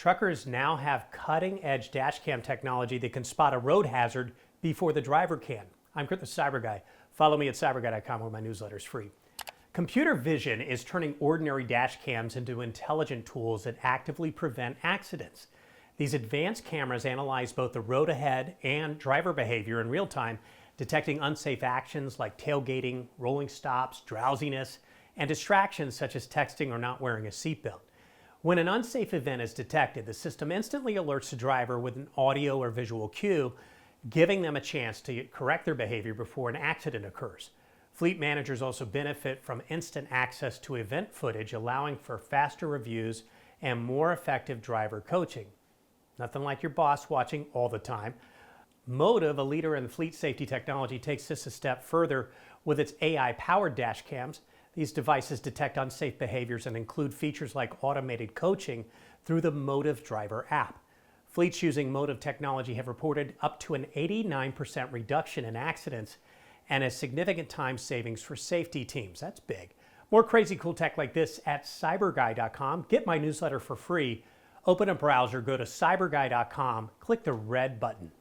Truckers now have cutting-edge dashcam technology that can spot a road hazard before the driver can. I'm Kurt the Cyber Guy. Follow me at cyberguy.com where my newsletter is free. Computer vision is turning ordinary dash cams into intelligent tools that actively prevent accidents. These advanced cameras analyze both the road ahead and driver behavior in real time, detecting unsafe actions like tailgating, rolling stops, drowsiness, and distractions such as texting or not wearing a seatbelt. When an unsafe event is detected, the system instantly alerts the driver with an audio or visual cue, giving them a chance to correct their behavior before an accident occurs. Fleet managers also benefit from instant access to event footage, allowing for faster reviews and more effective driver coaching. Nothing like your boss watching all the time. Motive, a leader in fleet safety technology, takes this a step further with its AI-powered dash cams. These devices detect unsafe behaviors and include features like automated coaching through the Motive Driver app. Fleets using Motive technology have reported up to an 89% reduction in accidents and a significant time savings for safety teams. That's big. More crazy cool tech like this at cyberguy.com. Get my newsletter for free. Open a browser, go to cyberguy.com, click the red button.